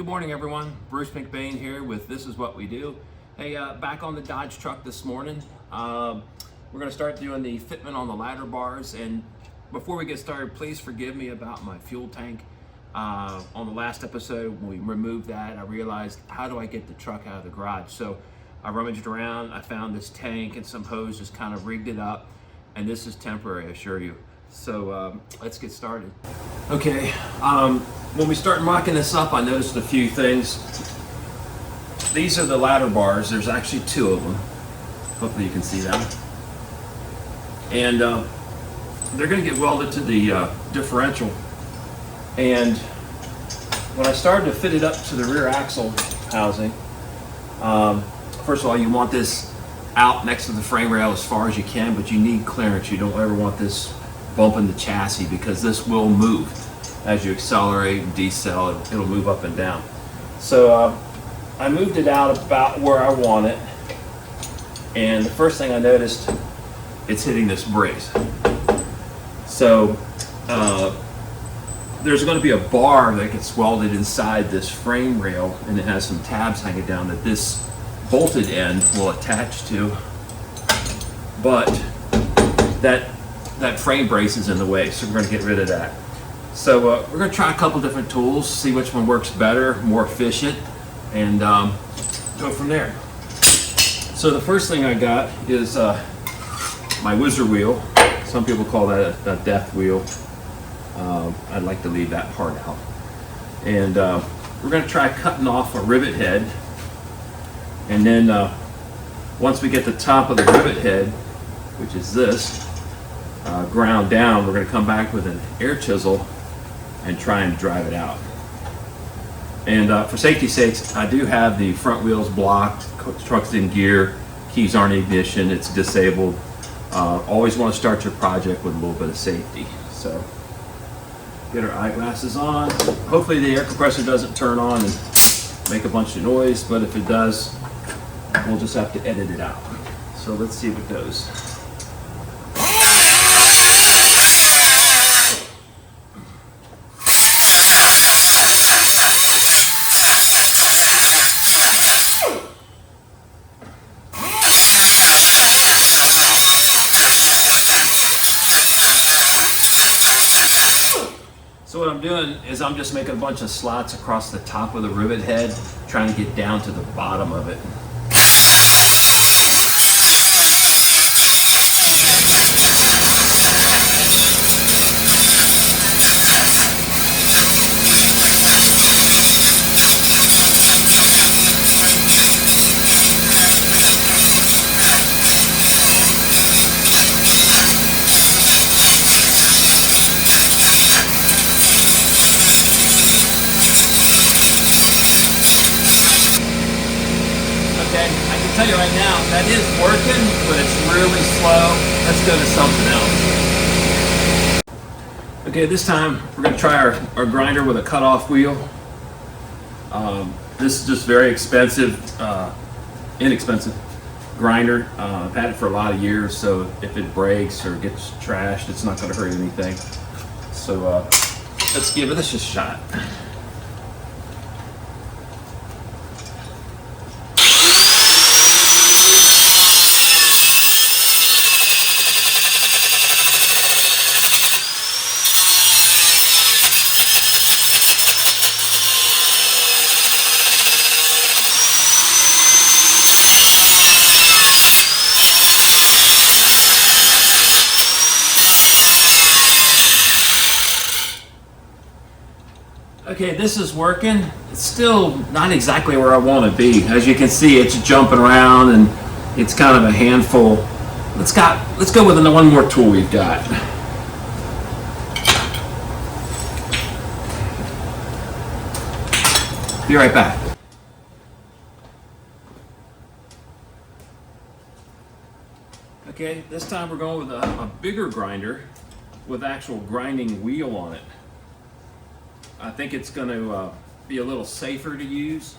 Good morning, everyone. Bruce McBain here with This Is What We Do. Hey, back on the Dodge truck this morning. We're going to start doing the fitment on the ladder bars. And before we get started, please forgive me about my fuel tank. On the last episode, when we removed that, I realized, how do I get the truck out of the garage? So I rummaged around, I found this tank and some hose, just kind of rigged it up. And this is temporary, I assure you. So let's get started. Okay, when we start mocking this up, I noticed a few things. These are the ladder bars. There's actually two of them. Hopefully you can see them. And they're going to get welded to the differential. And when I started to fit it up to the rear axle housing, first of all, you want this out next to the frame rail as far as you can, but you need clearance. You don't ever want this bumping the chassis, because this will move as you accelerate and decel. It'll move up and down. So I moved it out about where I want it, and the first thing I noticed, it's hitting this brace. So there's going to be a bar that gets welded inside this frame rail, and it has some tabs hanging down that this bolted end will attach to, but that frame brace is in the way, so we're going to get rid of that. So we're going to try a couple different tools, see which one works better, more efficient, and go from there. So the first thing I got is my whizzer wheel. Some people call that a death wheel. I'd like to leave that part out. And we're going to try cutting off a rivet head, and then once we get the top of the rivet head, which is this, ground down, we're going to come back with an air chisel and try and drive it out. And for safety's sakes, I do have the front wheels blocked, truck's in gear, keys aren't in ignition, it's disabled. Always want to start your project with a little bit of safety. So get our eyeglasses on. Hopefully the air compressor doesn't turn on and make a bunch of noise, but if it does, we'll just have to edit it out. So let's see if it goes. So what I'm doing is I'm just making a bunch of slots across the top of the rivet head, trying to get down to the bottom of it. I can tell you right now, that is working, but it's really slow. Let's go to something else. Okay, this time we're going to try our grinder with a cutoff wheel. This is just very expensive, inexpensive grinder. I've had it for a lot of years, so if it breaks or gets trashed, it's not going to hurt anything. So let's give this a shot. Okay, this is working. It's still not exactly where I want to be. As you can see, it's jumping around and it's kind of a handful. Let's go with one more tool we've got. Be right back. Okay, this time we're going with a bigger grinder with actual grinding wheel on it. I think it's going to be a little safer to use,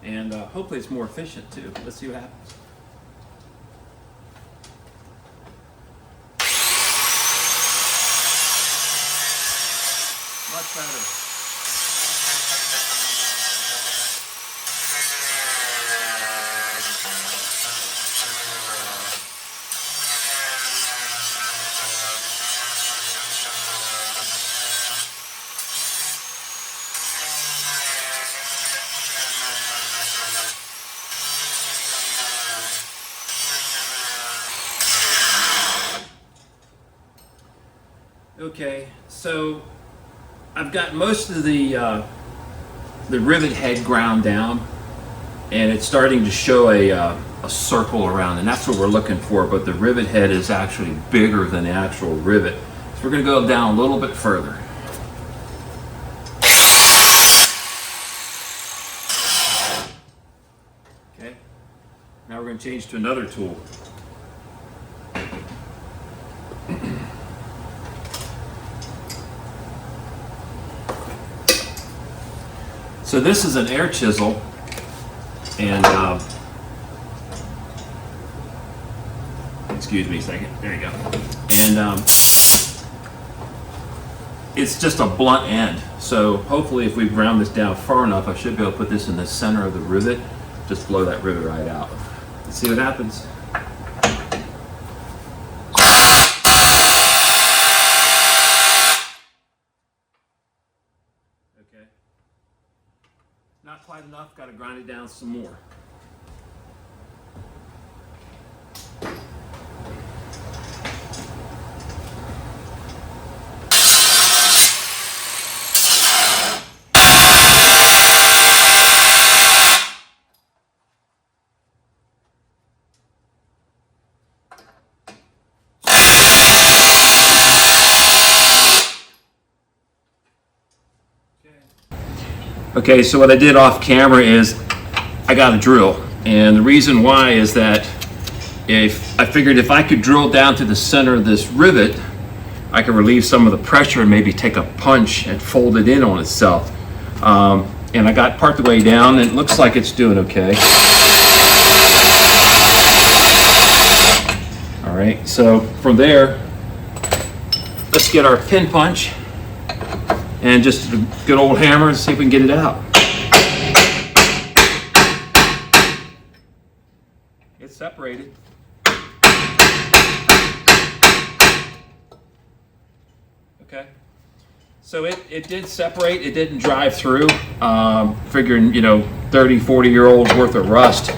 and hopefully it's more efficient too. Let's see what happens. Much better. Okay, so I've got most of the rivet head ground down, and it's starting to show a circle around, and that's what we're looking for, but the rivet head is actually bigger than the actual rivet. So we're going to go down a little bit further. Okay, now we're going to change to another tool. So this is an air chisel, and excuse me a second, there you go. And it's just a blunt end. So hopefully if we round this down far enough, I should be able to put this in the center of the rivet, just blow that rivet right out. Let's see what happens. Okay. Not quite enough, got to grind it down some more. Okay, so what I did off camera is I got a drill, and the reason why is that if I figured if I could drill down to the center of this rivet, I could relieve some of the pressure and maybe take a punch and fold it in on itself. And I got part the way down, and it looks like it's doing okay. All right, so from there, let's get our pin punch and just a good old hammer and see if we can get it out. It's separated. Okay. So it did separate, it didn't drive through. Figuring, 30, 40-year-old worth of rust,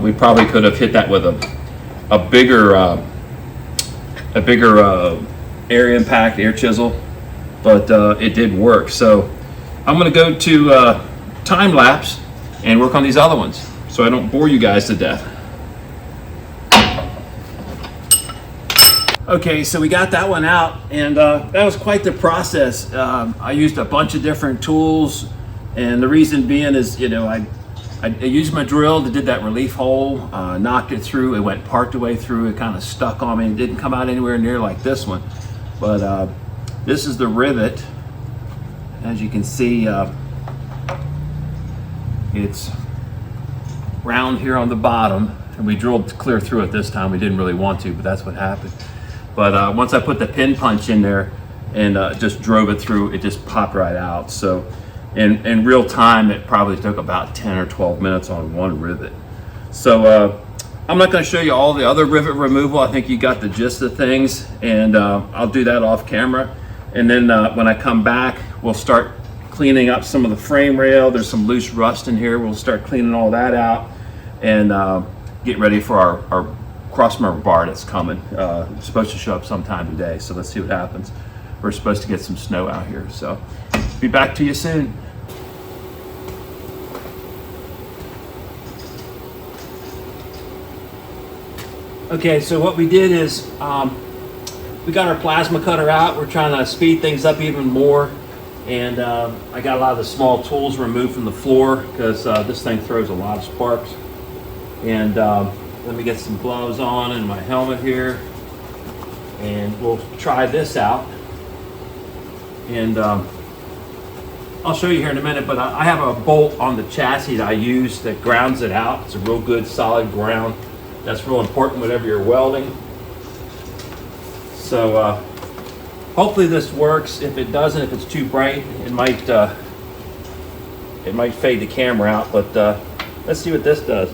we probably could have hit that with a bigger air impact, air chisel. But it did work. So I'm going to go to time lapse and work on these other ones so I don't bore you guys to death. Okay, so we got that one out, and that was quite the process. I used a bunch of different tools, and the reason being is, I used my drill to did that relief hole, knocked it through, it went part the way through, it kind of stuck on me, it didn't come out anywhere near like this one. But this is the rivet. As you can see, it's round here on the bottom, and we drilled clear through it this time. We didn't really want to, but that's what happened. But once I put the pin punch in there and just drove it through, it just popped right out. So in real time, it probably took about 10 or 12 minutes on one rivet. So I'm not going to show you all the other rivet removal. I think you got the gist of things, and I'll do that off camera. And then when I come back, we'll start cleaning up some of the frame rail. There's some loose rust in here. We'll start cleaning all that out and get ready for our crossmember bar that's coming. It's supposed to show up sometime today, so let's see what happens. We're supposed to get some snow out here, so be back to you soon. Okay, so what we did is we got our plasma cutter out. We're trying to speed things up even more, and I got a lot of the small tools removed from the floor because this thing throws a lot of sparks. And let me get some gloves on and my helmet here, and we'll try this out. And I'll show you here in a minute, but I have a bolt on the chassis that I use that grounds it out. It's a real good solid ground. That's real important whenever you're welding. So hopefully this works. If it doesn't, if it's too bright, it might fade the camera out, but let's see what this does.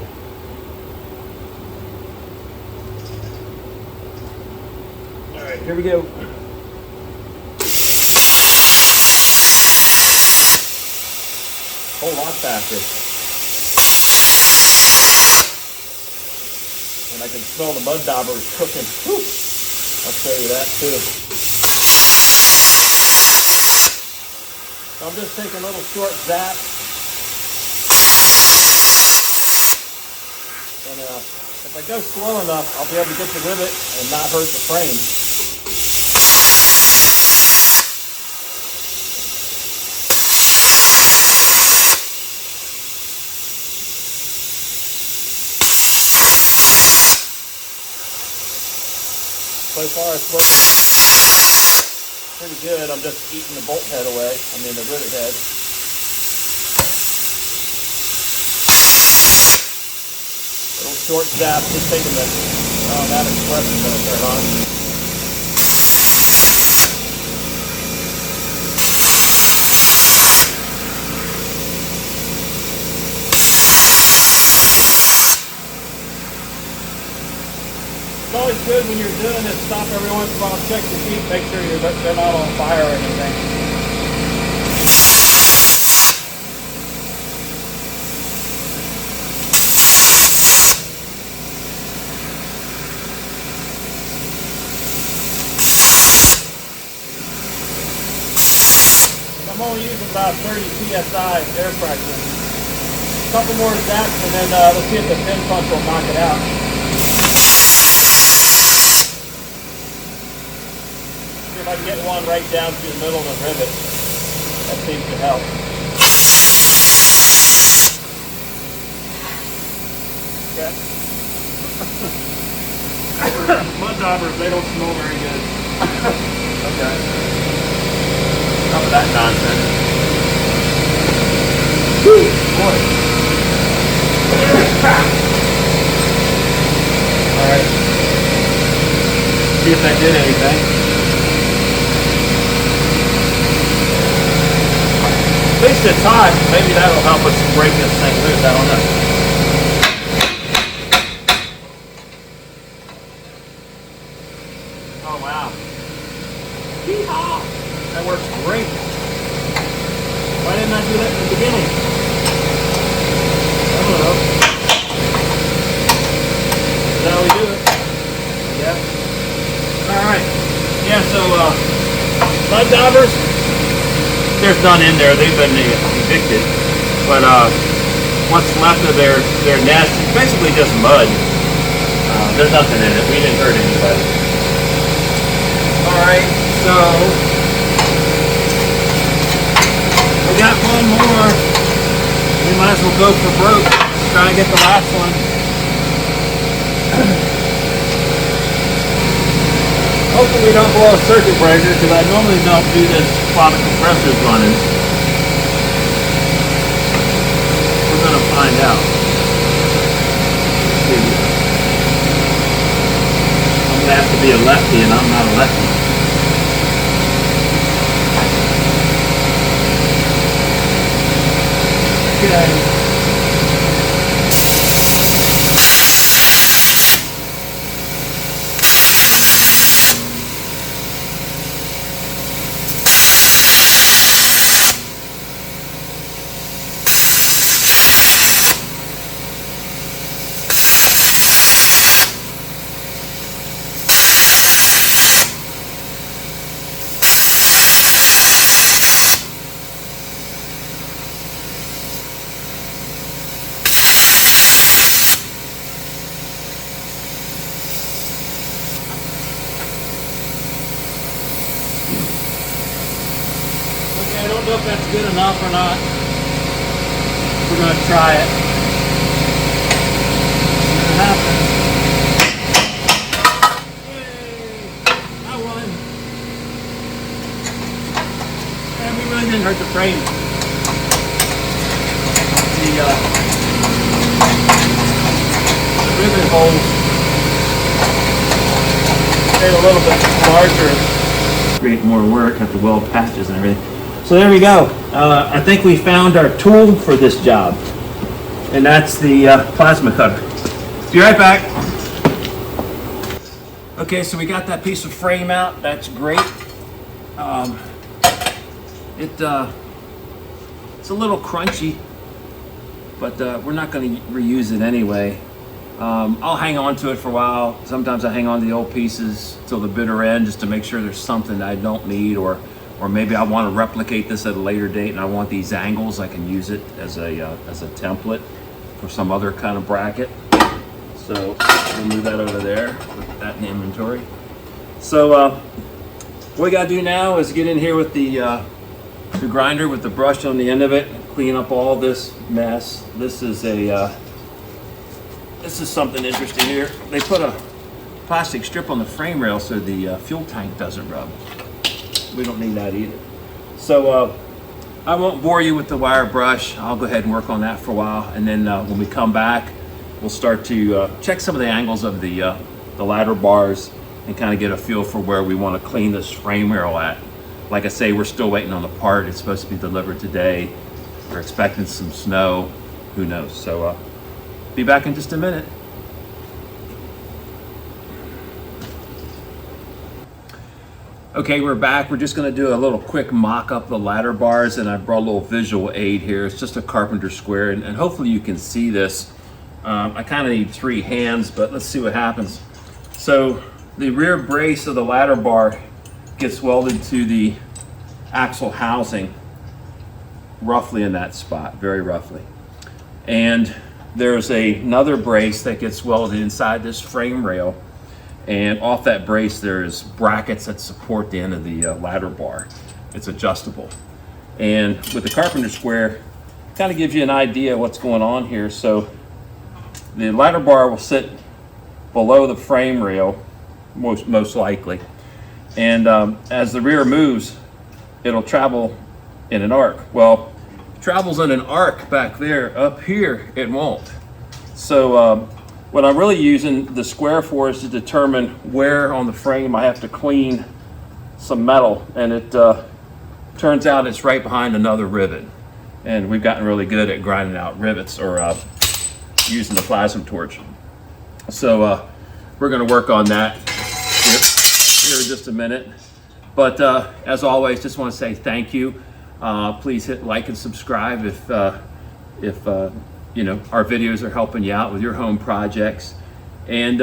All right, here we go. A whole lot faster. And I can smell the mud daubers cooking. Whew. I'll show you that too. So I'm just taking a little short zap. And if I go slow enough, I'll be able to get the rivet and not hurt the frame. So far it's looking pretty good. I'm just eating the bolt head away. I mean the rivet head. Little short zap, just taking the that express is going to turn on. It's always good when you're doing this, stop every once in a while, check your feet, make sure they're not on fire or anything. I'm only using about 30 psi air pressure. A couple more zaps and then let's see if the pin punch will knock it out. See if I can get one right down through the middle of the rivet. That seems to help. Okay. Mud daubers, they don't smell very good. Okay. Enough of that nonsense. Woo, boy. Alright. See if that did anything. At least it's hot. Maybe that'll help us break this thing loose. I don't know. Oh, wow. Yeehaw! That works great. Why didn't I do that in the beginning? I don't know. That's how we do it. Yeah. Alright. Yeah, so mud daubers, there's none in there. They've been evicted. But what's left of their nest is basically just mud. There's nothing in it. We didn't hurt anybody. Alright, so we got one more. We might as well go for broke. Try to get the last one. Hopefully we don't blow a circuit breaker because I normally don't do this while the compressor's running. We're going to find out. Let's see. I'm going to have to be a lefty and I'm not a lefty. Okay. I don't know if that's good enough or not. We're going to try it. See what happens. Yay! I won. And we really didn't hurt the frame. The rivet holes made a little bit larger. Create more work, have to weld patches and everything. So there we go. I think we found our tool for this job, and that's the plasma cutter. Be right back. Okay, so we got that piece of frame out. That's great. It's a little crunchy, but we're not going to reuse it anyway. I'll hang on to it for a while. Sometimes I hang on to the old pieces till the bitter end just to make sure there's something that I don't need or or maybe I want to replicate this at a later date and I want these angles, I can use it as a template for some other kind of bracket. So we'll move that over there, put that in inventory. So what we got to do now is get in here with the grinder with the brush on the end of it, clean up all this mess. This is something interesting here. They put a plastic strip on the frame rail so the fuel tank doesn't rub. We don't need that either. So I won't bore you with the wire brush. I'll go ahead and work on that for a while, and then when we come back, we'll start to check some of the angles of the ladder bars and kind of get a feel for where we want to clean this frame rail at. Like I say, we're still waiting on the part. It's supposed to be delivered today. We're expecting some snow. Who knows? So be back in just a minute. Okay, we're back. We're just going to do a little quick mock-up of the ladder bars, and I brought a little visual aid here. It's just a carpenter square, and hopefully you can see this. I kind of need 3 hands, but let's see what happens. So the rear brace of the ladder bar gets welded to the axle housing roughly in that spot, very roughly. And there's another brace that gets welded inside this frame rail, and off that brace there's brackets that support the end of the ladder bar. It's adjustable. And with the carpenter square, kind of gives you an idea of what's going on here. So the ladder bar will sit below the frame rail, most likely. And as the rear moves, it'll travel in an arc. Well, it travels in an arc back there. Up here, it won't. So what I'm really using the square for is to determine where on the frame I have to clean some metal. And it turns out it's right behind another rivet. And we've gotten really good at grinding out rivets, or using the plasma torch. So we're going to work on that here in just a minute. But as always, just want to say thank you. Please hit like and subscribe if you know, our videos are helping you out with your home projects. And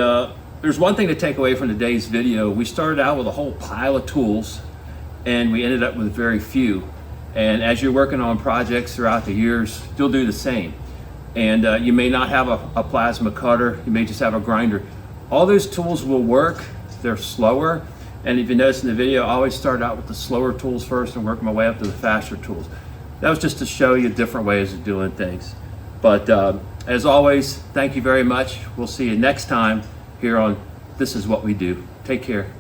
there's one thing to take away from today's video. We started out with a whole pile of tools, and we ended up with very few. And as you're working on projects throughout the years, you'll do the same. And you may not have a plasma cutter, you may just have a grinder. All those tools will work. They're slower. And if you notice in the video, I always start out with the slower tools first and work my way up to the faster tools. That was just to show you different ways of doing things. But as always, thank you very much. We'll see you next time here on This Is What We Do. Take care.